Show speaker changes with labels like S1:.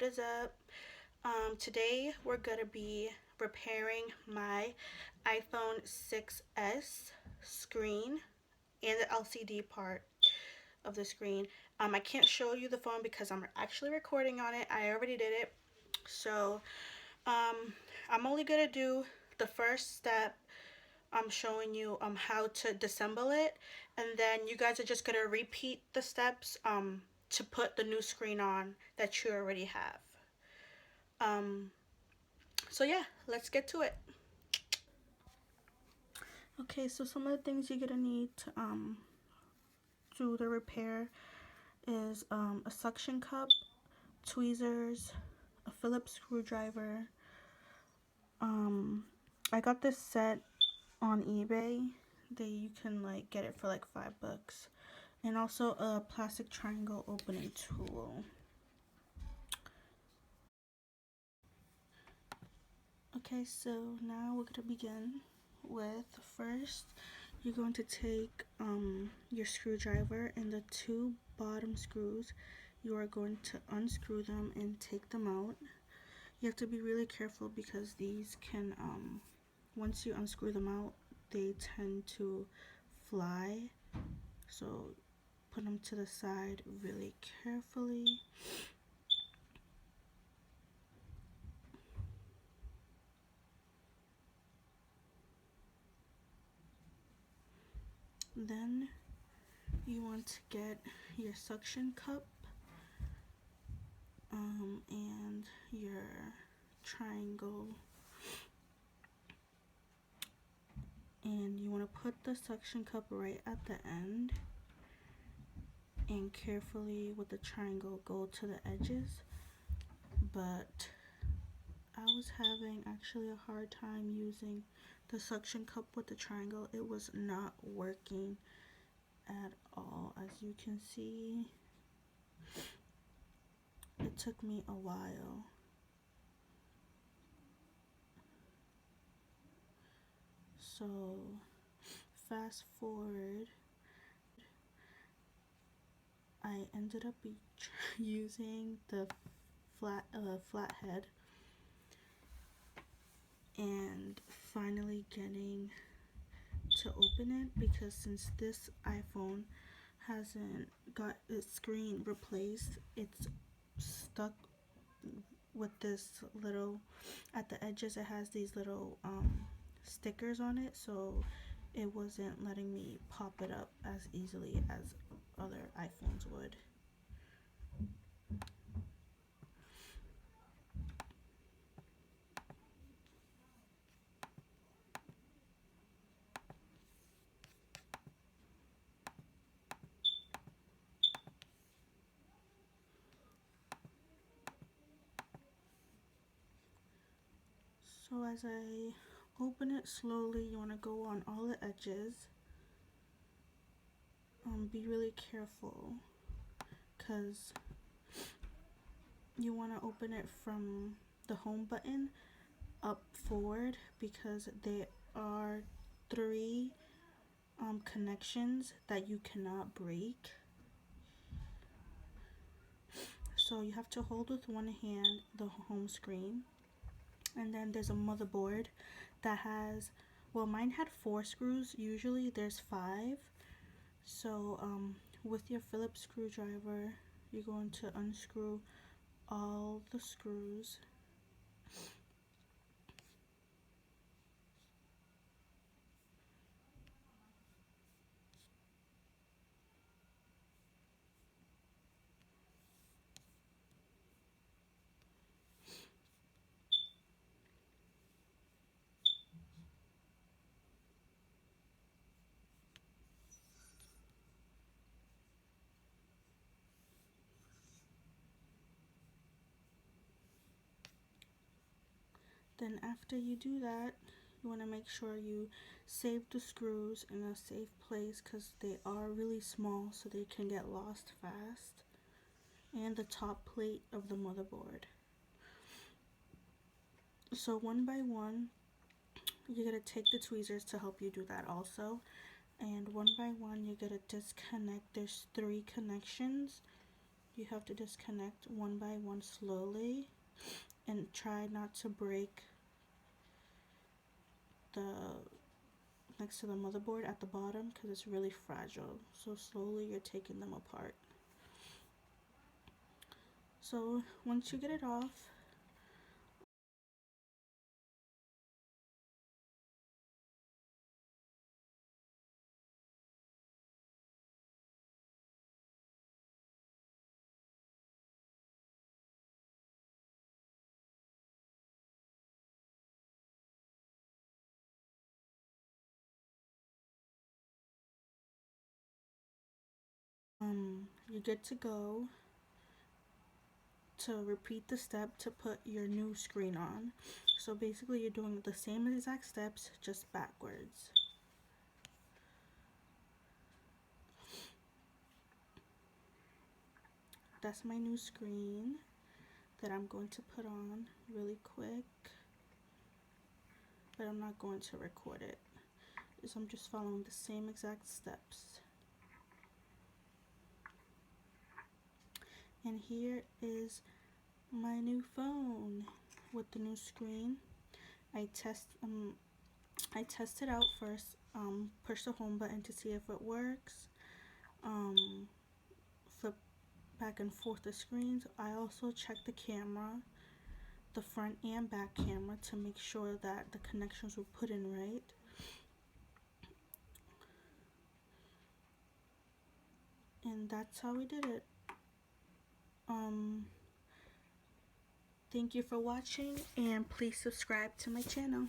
S1: is up? Today we're gonna be repairing my iPhone 6s screen and the LCD part of the screen. I can't show you the phone because I'm actually recording on it. I already did it. So um, I'm only gonna do the first step. I'm showing you how to disassemble it, and then you guys are just gonna repeat the steps to put the new screen on that you already have. Um, so yeah, let's get to it. Okay, so some of the things you're gonna need to do the repair is a suction cup, tweezers, a Phillips screwdriver. Um, I got this set on eBay. You can like get it for like $5, and also a plastic triangle opening tool. Okay, so now we're gonna begin with first you're going to take your screwdriver and the two bottom screws. You are going to unscrew them and take them out. You have to be really careful because these can once you unscrew them out, they tend to fly. So put them to the side really carefully. Then you want to get your suction cup and your triangle, and you want to put the suction cup right at the end and carefully with the triangle go to the edges. But I was having actually a hard time using the suction cup with the triangle. It was not working at all. As you can see, it took me a while. So fast forward, I ended up using the flathead and finally getting to open it, because since this iPhone hasn't got its screen replaced, it's stuck with this little, at the edges it has these little stickers on it, so it wasn't letting me pop it up as easily as other iPhones would. So as I open it slowly, you want to go on all the edges. Be really careful because you want to open it from the home button up forward, because there are three connections that you cannot break. So you have to hold with one hand the home screen, and then there's a motherboard that has, well, mine had 4 screws. Usually there's 5. So with your Phillips screwdriver, you're going to unscrew all the screws. Then after you do that, you want to make sure you save the screws in a safe place because they are really small, so they can get lost fast. And the top plate of the motherboard. So one by one, you're going to take the tweezers to help you do that also. And one by one, you're going to disconnect. There's 3 connections. You have to disconnect one by one slowly and try not to break the next to the motherboard at the bottom because it's really fragile. So slowly you're taking them apart. So once you get it off, you're good to go to repeat the step to put your new screen on. So basically you're doing the same exact steps, just backwards. That's my new screen that I'm going to put on really quick, but I'm not going to record it. So I'm just following the same exact steps. And here is my new phone with the new screen. I test it out first. Push the home button to see if it works. Flip back and forth the screens. I also check the camera, the front and back camera, to make sure that the connections were put in right. And that's how we did it. Thank you for watching, and please subscribe to my channel.